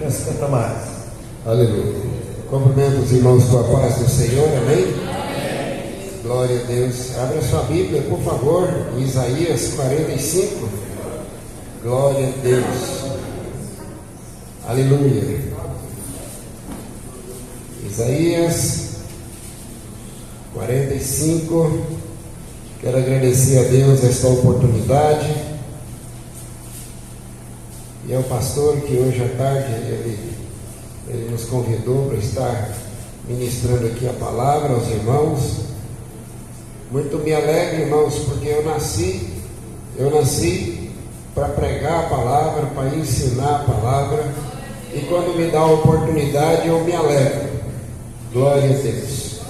Nós canta mais. Aleluia. Cumprimento os irmãos com a paz do Senhor, amém? Glória a Deus. Abra sua Bíblia, por favor, em Isaías 45. Glória a Deus. Aleluia. Isaías 45. Quero agradecer a Deus esta oportunidade. E ao pastor que hoje à tarde ele nos convidou para estar ministrando aqui a palavra aos irmãos. Muito me alegro, irmãos, porque eu nasci para pregar a palavra, para ensinar a palavra, e quando me dá a oportunidade eu me alegro. Glória a Deus.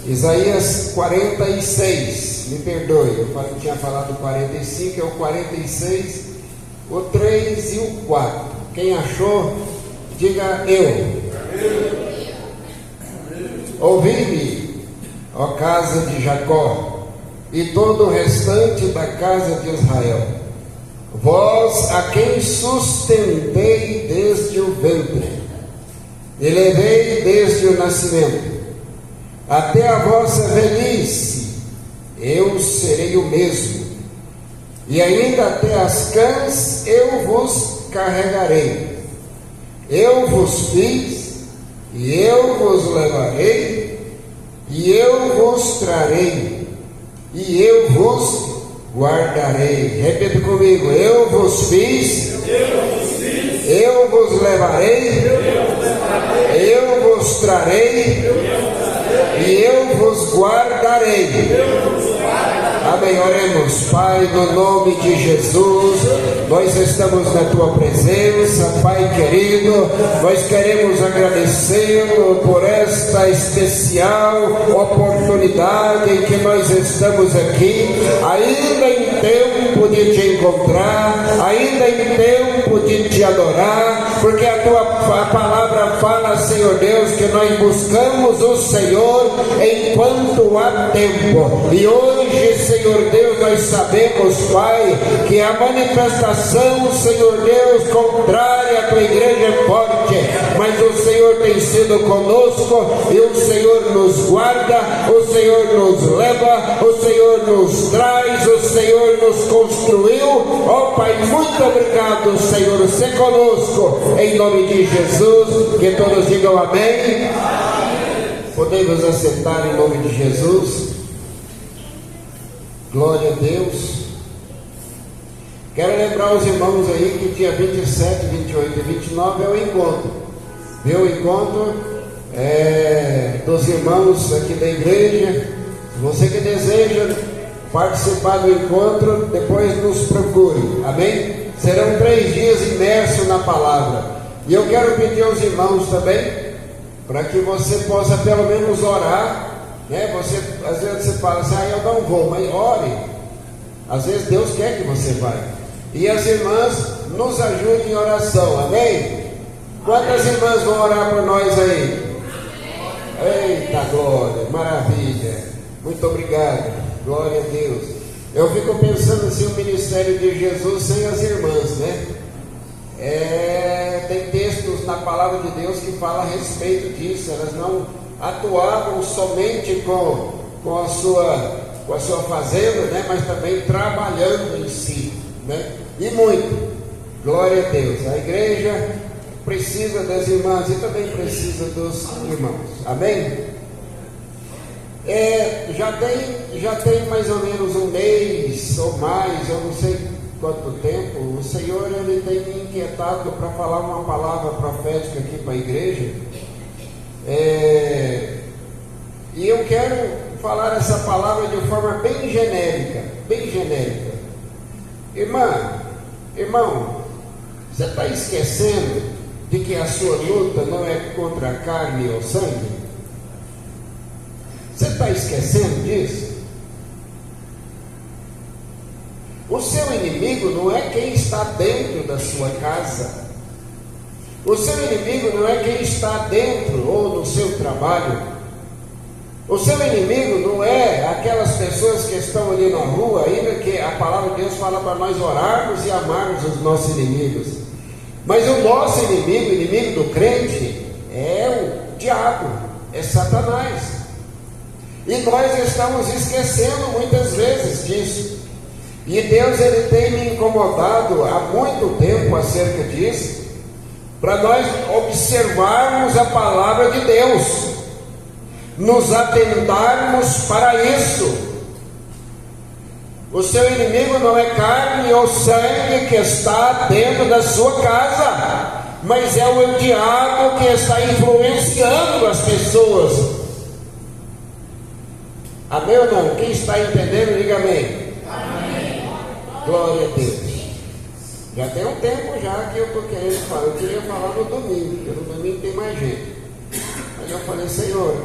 Isaías 46, me perdoe, eu tinha falado 45, é o 46, o 3 e o 4. Quem achou, diga eu. Ouvi-me, ó casa de Jacó, e todo o restante da casa de Israel, vós a quem sustentei desde o ventre, e levei desde o nascimento, até a vossa velhice, eu serei o mesmo, e ainda até as cãs eu vos carregarei. Eu vos fiz, e eu vos levarei, e eu vos trarei, e eu vos guardarei. Repita comigo: eu vos fiz, eu vos levarei, eu vos trarei, e eu vos guardarei. Amém. Oremos. Pai, no nome de Jesus, nós estamos na tua presença, Pai querido. Nós queremos agradecê-lo por esta especial oportunidade em que nós estamos aqui, ainda em tempo de te encontrar, ainda em tempo de te adorar, porque a tua palavra fala, Senhor Deus, que nós buscamos o Senhor enquanto há tempo. E hoje, Senhor Deus, nós sabemos, Pai, que a manifestação, Senhor Deus, contrária à tua igreja é forte, mas o Senhor tem sido conosco, e o Senhor nos guarda, o Senhor nos leva, o Senhor nos traz, o Senhor nos construiu. Ó Pai, muito obrigado, Senhor, se conosco, em nome de Jesus. Que todos digam amém. Podemos assentar em nome de Jesus. Glória a Deus. Quero lembrar os irmãos aí que dia 27, 28 e 29 é o encontro. Viu o encontro dos irmãos aqui da igreja. Você que deseja participar do encontro, depois nos procure. Amém? Serão 3 dias imersos na palavra. E eu quero pedir aos irmãos também, para que você possa pelo menos orar. Às vezes você fala assim: eu não vou, mas ore. Às vezes Deus quer que você vá. E as irmãs nos ajudem em oração, amém? Quantas irmãs vão orar por nós aí? Eita glória, maravilha, muito obrigado, glória a Deus. Eu fico pensando assim, o ministério de Jesus sem as irmãs, né? Tem textos na palavra de Deus que falam a respeito disso. Elas não atuavam somente com a sua fazenda, né? Mas também trabalhando em si, né? E muito, glória a Deus. A igreja precisa das irmãs e também precisa dos irmãos, amém? Já tem mais ou menos um mês ou mais, eu não sei quanto tempo, o Senhor ele tem me inquietado para falar uma palavra profética aqui para a igreja. E eu quero falar essa palavra de forma bem genérica, bem genérica. Irmão, você está esquecendo de que a sua luta não é contra a carne ou sangue? Você está esquecendo disso? O seu inimigo não é quem está dentro da sua casa. O seu inimigo não é quem está dentro ou no seu trabalho. O seu inimigo não é aquelas pessoas que estão ali na rua, ainda que a palavra de Deus fala para nós orarmos e amarmos os nossos inimigos. Mas o nosso inimigo, o inimigo do crente, é o diabo, é Satanás. E nós estamos esquecendo muitas vezes disso. E Deus, Ele tem me incomodado há muito tempo acerca disso, para nós observarmos a palavra de Deus, nos atentarmos para isso. O seu inimigo não é carne ou sangue que está dentro da sua casa, mas é o diabo que está influenciando as pessoas. Amém ou não? Quem está entendendo, diga amém. Amém. Glória a Deus. Já tem um tempo já que eu estou querendo falar. Eu queria falar no domingo, porque no domingo tem mais gente. Aí eu falei, Senhor,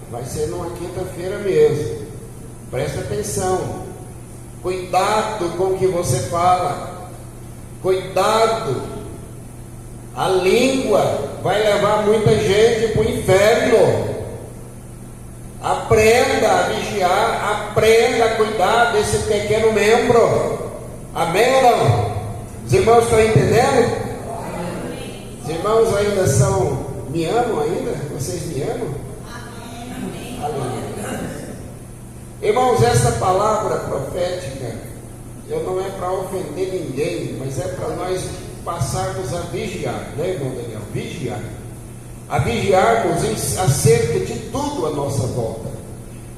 vai ser numa quinta-feira mesmo. Presta atenção, cuidado com o que você fala, cuidado, a língua vai levar muita gente para o inferno. Aprenda a vigiar, aprenda a cuidar desse pequeno membro. Amém ou não? Os irmãos estão entendendo? Os irmãos ainda me amam ainda? Vocês me amam? Amém. Aleluia. Irmãos, essa palavra profética, não é para ofender ninguém, mas é para nós passarmos a vigiar, né, irmão Daniel? Vigiar. A vigiarmos acerca de tudo à nossa volta.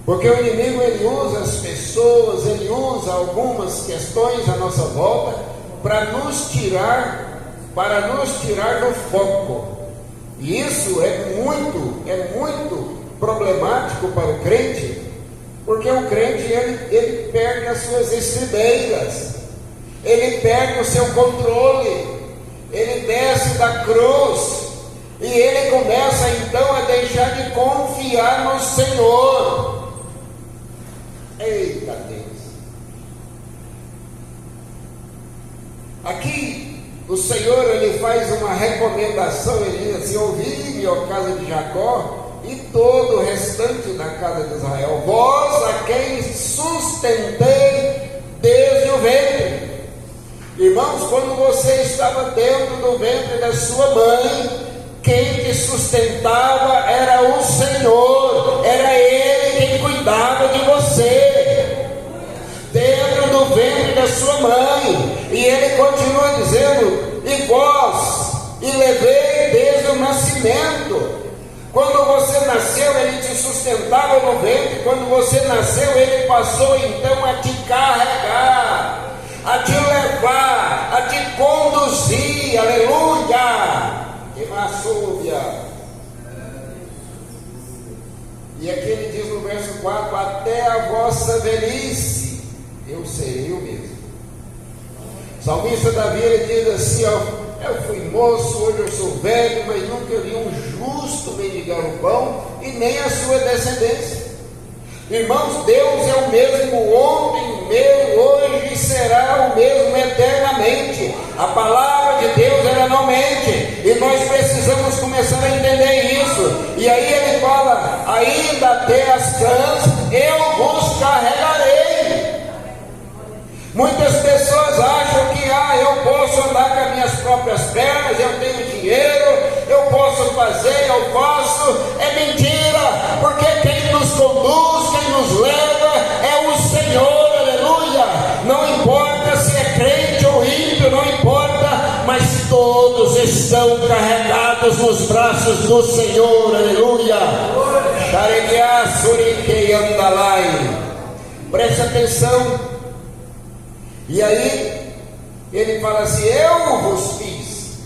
Porque o inimigo, ele usa as pessoas, ele usa algumas questões à nossa volta para nos tirar do foco. E isso é muito problemático para o crente. Porque o crente, ele perde as suas estribeiras, ele perde o seu controle, ele desce da cruz, e ele começa então a deixar de confiar no Senhor. Eita Deus! Aqui o Senhor, ele faz uma recomendação, ele diz assim: ouvi-me, ó casa de Jacó, e todo o restante da casa de Israel, vós a quem sustentei desde o ventre. Irmãos, quando você estava dentro do ventre da sua mãe, quem te sustentava era o Senhor, era Ele quem cuidava de você, dentro do ventre da sua mãe. E Ele continua dizendo: e vós, e levei desde o nascimento. Quando você nasceu, Ele te sustentava no ventre. Quando você nasceu, Ele passou então a te carregar, a te levar, a te conduzir. Aleluia! Que maçúbia! E aqui ele diz no verso 4: até a vossa velhice eu serei o mesmo. O salmista Davi, ele diz assim: ó, eu fui moço, hoje eu sou velho, mas nunca vi um justo mendigar o pão, e nem a sua descendência. Irmãos, Deus é o mesmo ontem, mesmo hoje, e será o mesmo eternamente. A palavra de Deus, ela não mente, e nós precisamos começar a entender isso. E aí ele fala: ainda até as cãs eu vos carregarei. Muitas pessoas acham que eu posso andar com as minhas próprias pernas, eu tenho dinheiro, eu posso fazer, eu faço. É mentira, porque quem nos conduz, quem nos leva é o Senhor. Aleluia! Não importa se é crente ou ímpio, não importa, mas todos estão carregados nos braços do Senhor. Aleluia! Preste atenção. E aí ele fala assim: eu vos fiz,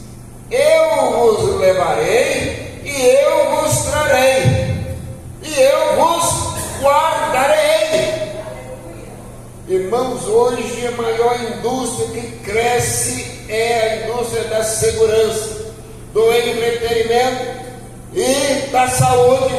eu vos levarei, e eu vos trarei, e eu vos guardarei. Irmãos, hoje a maior indústria que cresce é a indústria da segurança, do entretenimento e da saúde.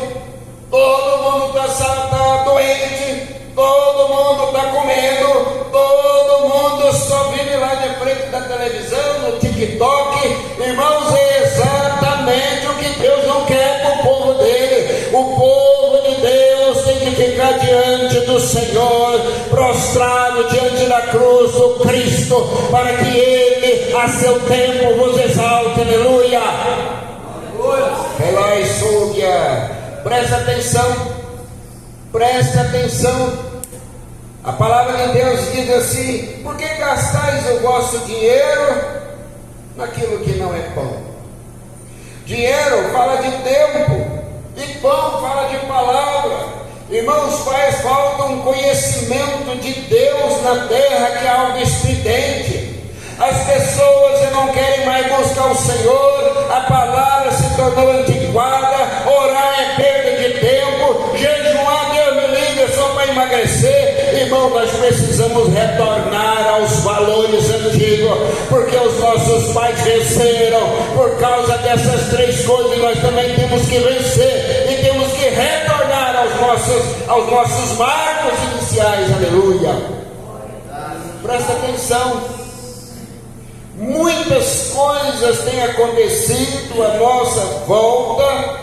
Todo mundo está doente, todo mundo está comendo, todo mundo só vive lá de frente da televisão, no TikTok. Irmãos, é exatamente o que Deus não quer para o povo dele. O povo de Deus tem que ficar diante do Senhor, prostrado diante da cruz do Cristo, para que Ele a seu tempo vos exalte, aleluia. Presta atenção, presta atenção. A palavra de Deus diz assim: por que gastais o vosso dinheiro naquilo que não é pão? Dinheiro fala de tempo, e pão fala de palavra. Irmãos, faz falta um conhecimento de Deus na terra, que é algo estridente. As pessoas não querem mais buscar o Senhor, a palavra se tornou antiquada, orar é perda de tempo, jejuar, Deus me livre, só para emagrecer. Irmão, nós precisamos retornar aos valores antigos, porque os nossos pais venceram. Por causa dessas três coisas, nós também temos que vencer, e temos que retornar aos nossos marcos iniciais, aleluia. Presta atenção. Muitas coisas têm acontecido à nossa volta,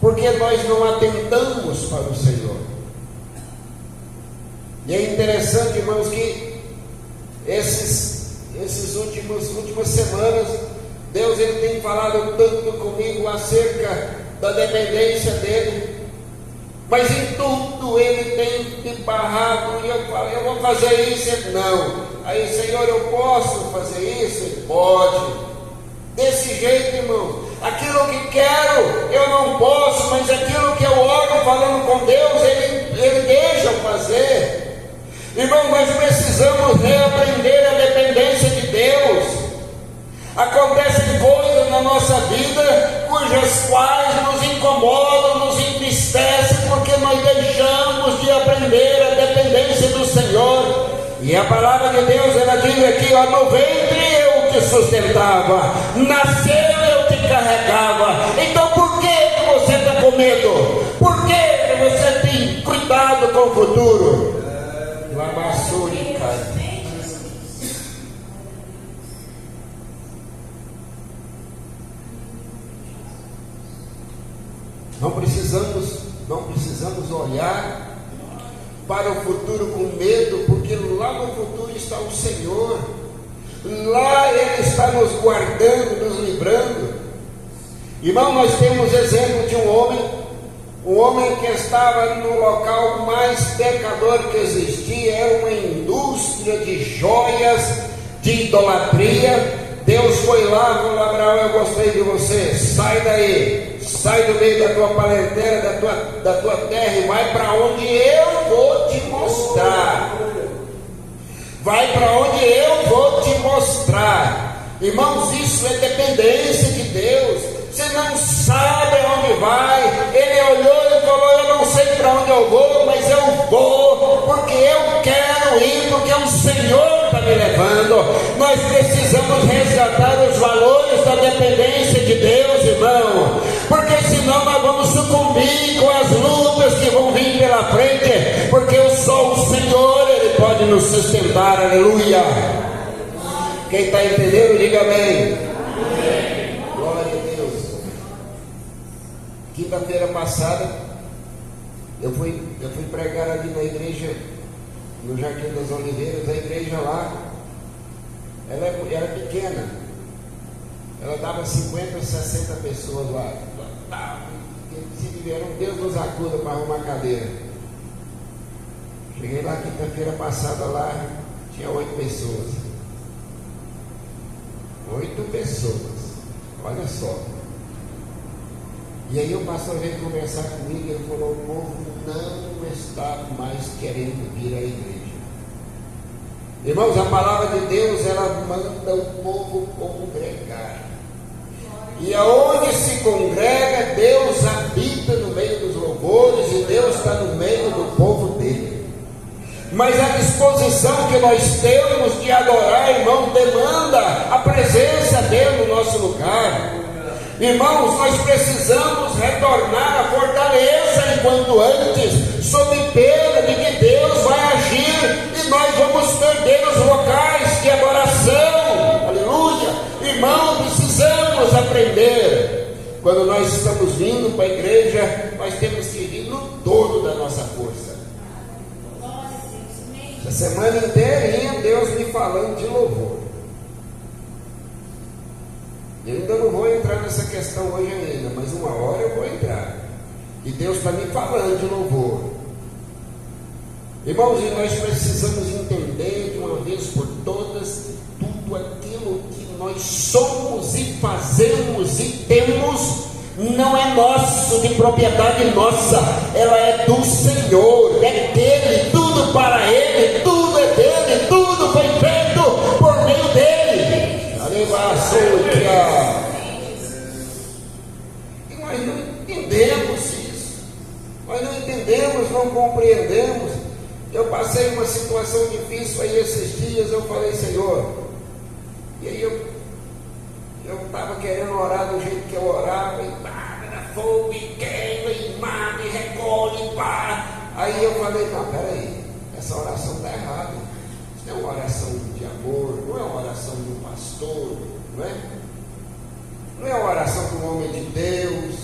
porque nós não atentamos para o Senhor. E é interessante, irmãos, que esses últimas semanas, Deus ele tem falado tanto comigo acerca da dependência dele, mas em tudo ele tem me barrado, e eu falo, eu vou fazer isso, ele não. Aí, Senhor, eu posso fazer isso? Ele pode. Desse jeito, irmão, aquilo que quero eu não posso, mas aquilo que eu oro falando com Deus, ele deixa eu fazer. Irmão, nós precisamos reaprender a dependência de Deus. Acontecem coisas na nossa vida cujas quais nos incomodam, nos entristecem, porque nós deixamos de aprender a dependência do Senhor. E a palavra de Deus, ela diz aqui, ó, no ventre eu te sustentava, nasceu eu te carregava. Então por que você está com medo? Por que você tem cuidado com o futuro? Não precisamos olhar para o futuro com medo, porque lá no futuro está o Senhor. Lá Ele está nos guardando, nos livrando. Irmão, nós temos exemplo de um homem que estava no local mais pecador que existia, era uma indústria de joias, de idolatria. Deus foi lá, falou: Abraão, eu gostei de você, sai daí, sai do meio da tua parentela, da tua terra, e vai para onde eu vou te mostrar. Vai para onde eu vou te mostrar. Irmãos, isso é dependência de Deus. Você não sabe aonde vai. Ele olhou e falou: eu não sei para onde eu vou, mas eu vou, porque eu quero ir, porque o Senhor está me levando. Nós precisamos resgatar os valores da dependência de Deus, irmão, porque senão nós vamos sucumbir com as lutas que vão vir pela frente, porque só o Senhor, Ele pode nos sustentar, aleluia. Quem está entendendo, diga amém. Glória a Deus. Quinta-feira passada, eu fui pregar ali na igreja, no Jardim das Oliveiras. A igreja lá, ela era pequena, ela dava 50, 60 pessoas lá. Se tiveram, Deus nos acuda para arrumar cadeira. Cheguei lá quinta-feira passada, lá tinha 8 pessoas. 8 pessoas, olha só. E aí o pastor veio conversar comigo e ele falou: o povo não está mais querendo vir à igreja. Irmãos, a palavra de Deus, ela manda o povo congregar. E aonde se congrega, Deus habita no meio dos louvores, e Deus está no meio do povo dele. Mas a disposição que nós temos de adorar, irmão, demanda a presença dele no nosso lugar. Irmãos, nós precisamos retornar à fortaleza enquanto antes, sob pena de que Deus vai agir e nós vamos perder os locais de adoração, aleluia. Irmão, precisamos aprender. Quando nós estamos vindo para a igreja, nós temos que vir no todo da nossa força. A semana inteirinha Deus me falando de louvor. Eu ainda não vou entrar nessa questão hoje ainda, mas uma hora eu vou entrar. E Deus está me falando de louvor. Irmãos, e nós precisamos entender de uma vez por todas que tudo aquilo que nós somos e fazemos e temos não é nosso, de propriedade nossa, ela é do Senhor, é dele, tudo para ele, tudo é dele, tudo foi feito por meio dele. Aleluia. E nós não entendemos isso, nós não entendemos, não compreendemos. Eu passei uma situação difícil aí esses dias, eu falei, Senhor, e aí eu estava querendo orar do jeito que eu orava, e pá, era fogo, e queima, e mata, e recolhe, e pá. Aí eu falei, não, peraí, essa oração está errada. Isso não é uma oração de amor, não é uma oração de um pastor, não é? Não é uma oração de um homem de Deus.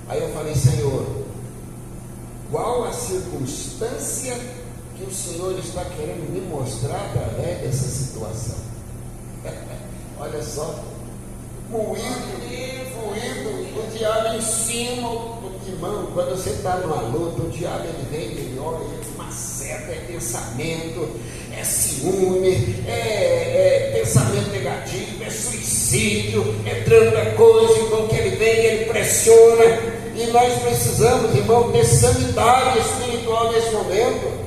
Aí eu falei, Senhor, qual a circunstância que o Senhor está querendo me mostrar através dessa situação? Olha só, moído, o diabo em cima, irmão, quando você está numa luta, o diabo ele vem, ele olha, ele maceta, é pensamento, é ciúme, é pensamento negativo, é suicídio, é tanta coisa, então que ele vem, ele pressiona. E nós precisamos, irmão, ter sanidade espiritual nesse momento.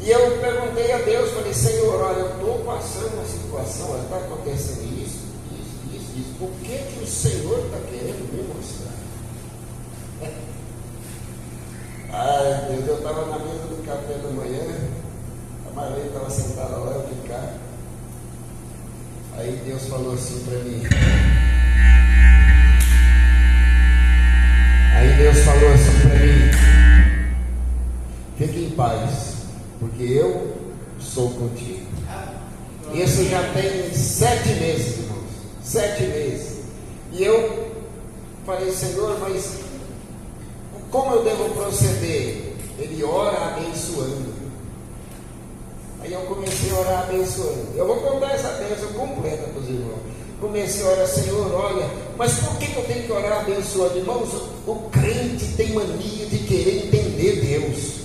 E eu perguntei a Deus, falei, Senhor, olha, eu estou passando uma situação, está acontecendo isso. O que o Senhor está querendo me mostrar? Ai, Deus, eu estava na mesa do café da manhã, a Marlene estava sentada lá, eu de cá. Aí Deus falou assim para mim. Fique em paz, porque eu sou contigo. Isso já tem 7 meses, irmãos. 7 meses. E eu falei, Senhor, mas como eu devo proceder? Ele ora abençoando. Aí eu comecei a orar abençoando. Eu vou contar essa bênção completa para os irmãos. Comecei a orar, Senhor, olha, mas por que eu tenho que orar abençoando? Irmãos, o crente tem mania de querer entender Deus.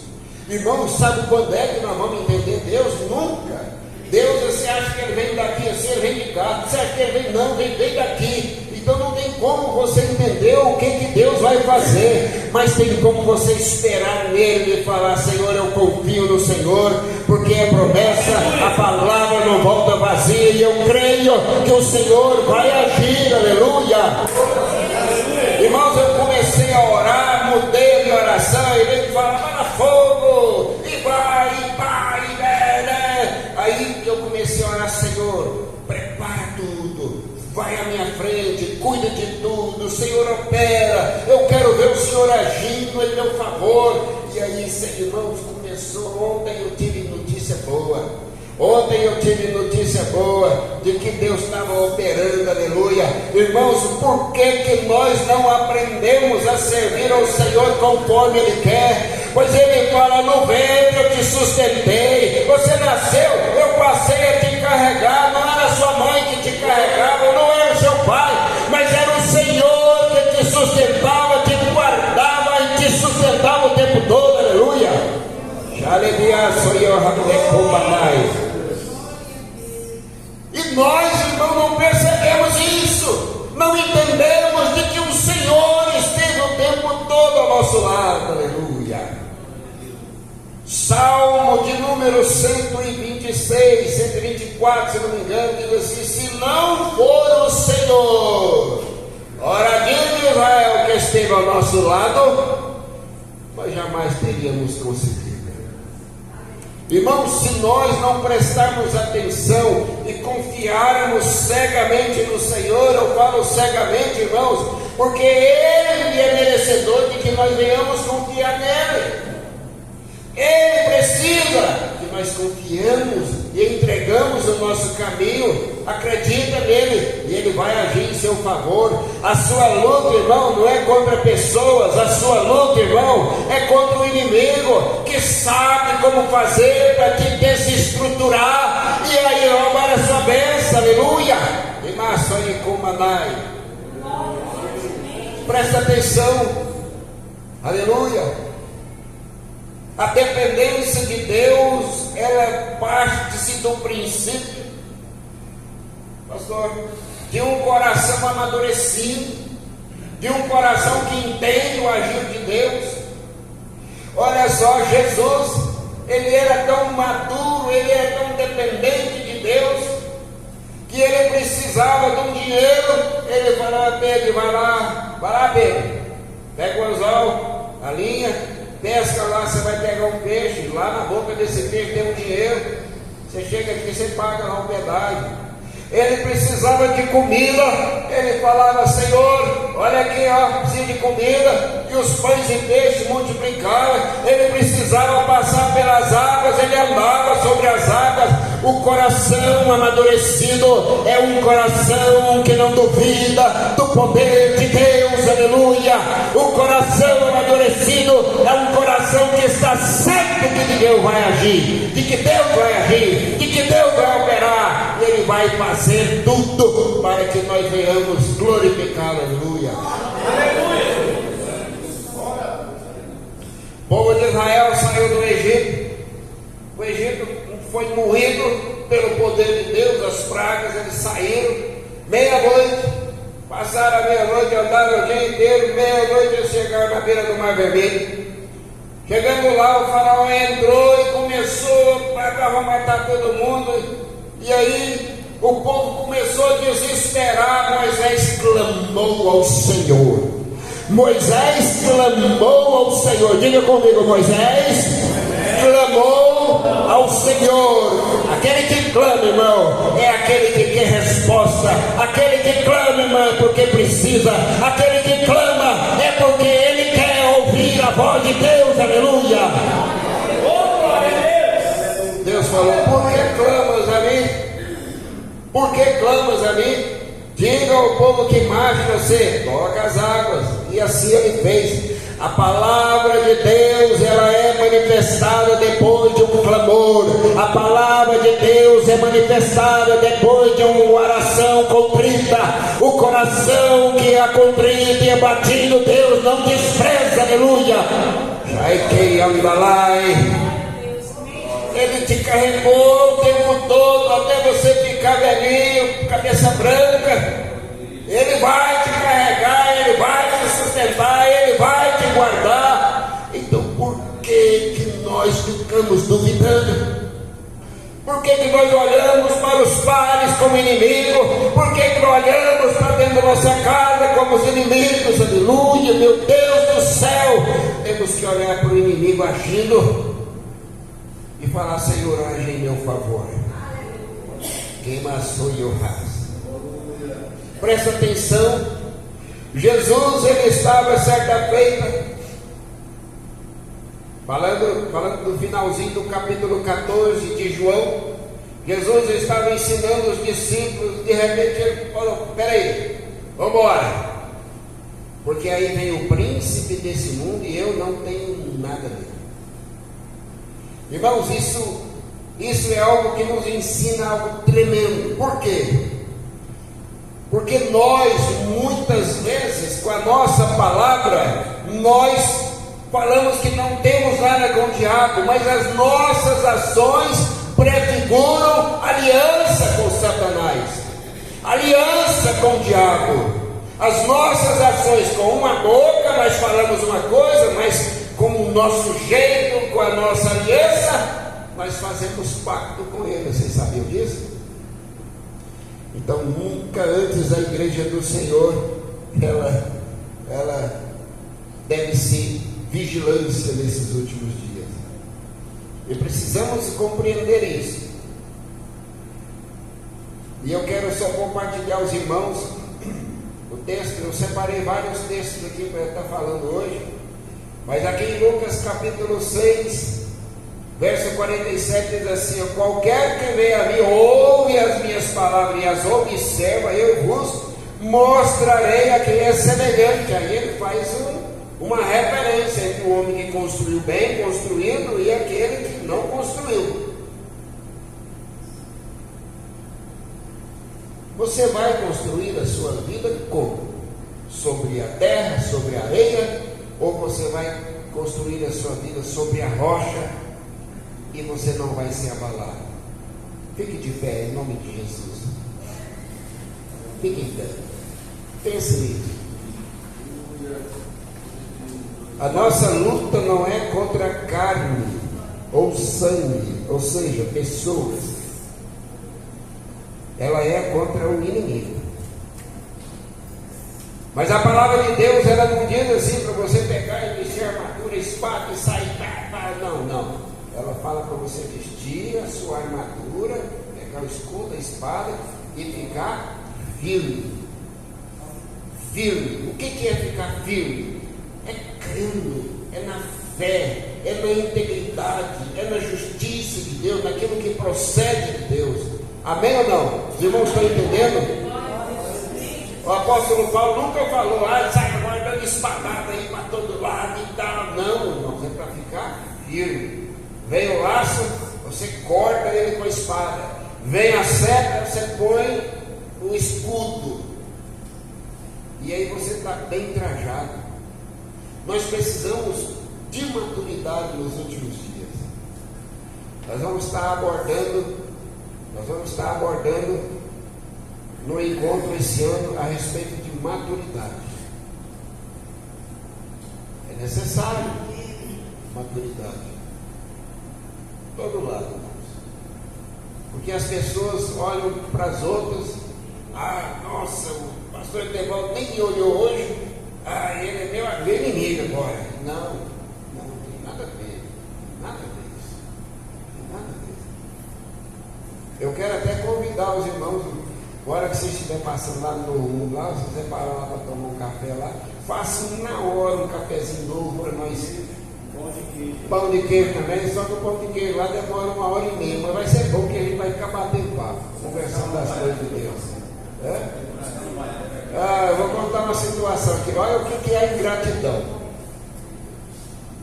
Irmãos, sabe quando é que nós vamos entender Deus? Nunca. Deus, você acha que ele vem daqui assim, ele vem de cá. Você acha que ele vem? Não, ele vem daqui. Então não tem como você entender o que Deus vai fazer, mas tem como você esperar nele e falar, Senhor, eu confio no Senhor, porque é promessa, a palavra não volta vazia, e eu creio que o Senhor vai agir, aleluia. Irmãos, eu comecei a orar, mudei de oração, e ele falava, para fogo, e vai, né? Aí eu comecei a orar, Senhor, prepara tudo, vai à minha frente, cuida de tudo, o Senhor opera, eu quero ver o Senhor agindo em meu favor. E aí, irmãos, começou, ontem eu tive notícia boa. Ontem eu tive notícia boa de que Deus estava operando, aleluia. Irmãos, por que nós não aprendemos a servir ao Senhor conforme Ele quer? Pois Ele fala, no ventre eu te sustentei, você nasceu, eu passei a te carregar, não era sua mãe que te carregava, não era o seu pai, mas era o Senhor que te sustentava, te guardava e te sustentava o tempo todo, aleluia. E nós, irmão, não percebemos isso, não entendemos de que o Senhor esteve o tempo todo ao nosso lado, aleluia. Salmo de número 126, 124, se não me engano, diz assim, se não for o Senhor, ora diz Israel que esteve ao nosso lado, nós jamais teríamos conseguido. Irmãos, se nós não prestarmos atenção e confiarmos cegamente no Senhor, eu falo cegamente, irmãos, porque Ele é merecedor de que nós venhamos confiar nele. Ele precisa que nós confiemos e entregamos o nosso caminho, acredita nele e ele vai agir em seu favor. A sua luta, irmão, não é contra pessoas, a sua luta, irmão, é contra o inimigo que sabe como fazer para te desestruturar e aí roubar a sua bênção, aleluia. Ele Maço e Kumanai. Presta atenção, aleluia. A dependência de Deus, ela parte-se do princípio, pastor, de um coração amadurecido, de um coração que entende o agir de Deus. Olha só, Jesus, ele era tão maduro, ele era tão dependente de Deus, que ele precisava de um dinheiro. Ele falava: Pedro, vai lá Pedro, pega o anzol, a linha, pesca lá, você vai pegar um peixe, lá na boca desse peixe tem um dinheiro, você chega aqui, você paga lá um pedágio. Ele precisava de comida, ele falava: Senhor, olha aqui, ó, preciso de comida, e os pães e peixes multiplicavam. Ele precisava passar pelas águas, ele andava sobre as águas. O coração amadurecido é um coração que não duvida do poder de Deus, aleluia. O coração amadurecido é um coração que está certo de que Deus vai agir, de que Deus vai agir, de que Deus vai operar, e Ele vai fazer tudo para que nós venhamos glorificá-lo, aleluia. O povo de Israel saiu do Egito. O Egito foi moído pelo poder de Deus, as pragas. Eles saíram meia-noite, passaram a meia-noite, andaram o dia inteiro. Meia-noite eles chegaram na beira do Mar Vermelho. Chegando lá, o faraó entrou e começou a matar todo mundo. E aí o povo começou a desesperar. Moisés clamou ao Senhor. Moisés clamou ao Senhor. Diga comigo: Moisés clamou ao Senhor. Aquele que clama, irmão, é aquele que quer resposta. Aquele que clama, irmão, é porque precisa. Aquele que clama é porque ele quer ouvir a voz de Deus, aleluia. Deus falou: por que clamas a mim? Por que clamas a mim? Diga ao povo que marche você, toca as águas. E assim ele fez. A palavra de Deus, ela é manifestada depois de um clamor. A palavra de Deus é manifestada depois de uma oração contrita. O coração que é contrito e abatido, Deus não despreza, aleluia. Ele te carregou o tempo todo, até você ficar velhinho, cabeça branca. Ele vai te carregar, ele vai te sustentar, ele vai te guardar. Então por que nós ficamos duvidando? Por que nós olhamos para os pares como inimigo? Por que nós olhamos para dentro da nossa casa como os inimigos? Aleluia, meu Deus do céu. Temos que olhar para o inimigo agindo e falar: Senhor, age em meu favor. Quem maçou e o raso. Presta atenção. Jesus, ele estava certa feita, falando do finalzinho do capítulo 14 de João. Jesus estava ensinando os discípulos. De repente ele falou: peraí, vamos embora, porque aí vem o príncipe desse mundo e eu não tenho nada dele. Irmãos, isso é algo que nos ensina algo tremendo. Por quê? Porque nós, muitas vezes, com a nossa palavra, nós falamos que não temos nada com o diabo, mas as nossas ações prefiguram aliança com Satanás, aliança com o diabo. As nossas ações, com uma boca nós falamos uma coisa, mas com o nosso jeito, com a nossa aliança, nós fazemos pacto com ele. Vocês sabiam disso? Então nunca antes a igreja do Senhor, ela deve ser vigilância nesses últimos dias. E precisamos compreender isso. E eu quero só compartilhar aos irmãos o texto. Eu separei vários textos aqui para eu estar falando hoje. Mas aqui em Lucas capítulo 6, verso 47 diz assim: qualquer que venha a mim, ouve as minhas palavras e as observa, eu vos mostrarei a quem é semelhante. Aí ele faz uma referência entre o homem que construiu bem, construindo, e aquele que não construiu. Você vai construir a sua vida como? Sobre a terra, sobre a areia, ou você vai construir a sua vida sobre a rocha e você não vai se abalar? Fique de pé em nome de Jesus. Fique em pé. Pense nisso. A nossa luta não é contra carne ou sangue, ou seja, pessoas. Ela é contra o inimigo. Mas a palavra de Deus, ela não diz assim para você pegar e vestir a armadura, a espada e sair. Não. Ela fala para você vestir a sua armadura, pegar o escudo, a espada e ficar firme. Firme. O que é ficar firme? É crendo, é na fé, é na integridade, é na justiça de Deus, naquilo que procede de Deus. Amém ou não? Os irmãos estão entendendo? O apóstolo Paulo nunca falou, sai agora dando espadada aí para todo lado e tal. Não, irmãos, é para ficar firme. Vem o laço, você corta ele com a espada. Vem a seta, você põe o escudo. E aí você está bem trajado. Nós precisamos de maturidade nos últimos dias. Nós vamos estar abordando no encontro esse ano a respeito de maturidade. É necessário maturidade. Todo lado, irmãos. Porque as pessoas olham para as outras. Nossa, o pastor Etevaldo nem me olhou hoje. Ele é meu inimigo agora. Não tem nada a ver. Nada a ver isso. Tem nada a ver. Eu quero até convidar os irmãos, agora que você estiver passando lá no mundo, lá, se você parar lá para tomar um café lá, faça na hora um cafezinho novo para nós. Pão de queijo também, só que o pão de queijo lá demora 1h30, mas vai ser bom que a gente vai ficar batendo papo, conversando das coisas de Deus. Eu vou contar uma situação aqui. Olha o que é a ingratidão.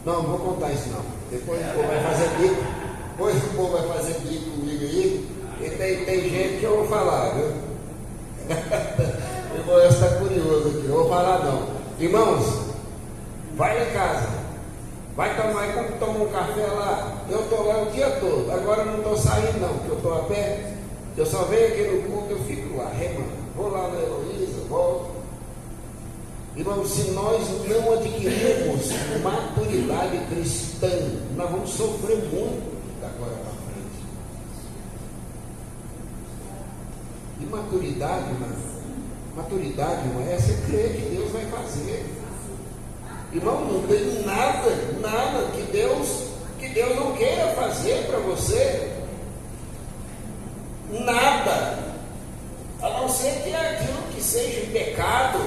Não vou contar isso não. Depois o povo vai fazer bico. Depois o povo vai fazer bico comigo aí. E tem gente que eu vou falar, viu? O irmão está curioso aqui, não vou falar não. Irmãos, vai lá em casa. Vai tomar um café lá. Eu estou lá o dia todo. Agora eu não estou saindo não, porque eu estou a pé. Eu só venho aqui no culto, eu fico lá, remando. Vou lá na Heloísa, volto. Irmãos, se nós não adquirirmos maturidade cristã, nós vamos sofrer muito agora para frente. E maturidade, irmão, é você crer que Deus vai fazer. Irmão, não tem nada que Deus não queira fazer para você. Nada. A não ser que é aquilo que seja pecado.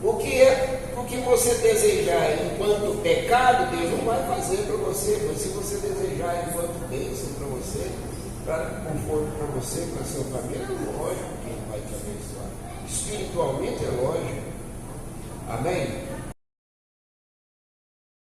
O que você desejar enquanto pecado, Deus não vai fazer para você. Mas se você desejar enquanto bênção para você, para conforto para você, para a sua família, é lógico que Ele vai te abençoar. Espiritualmente é lógico. Amém?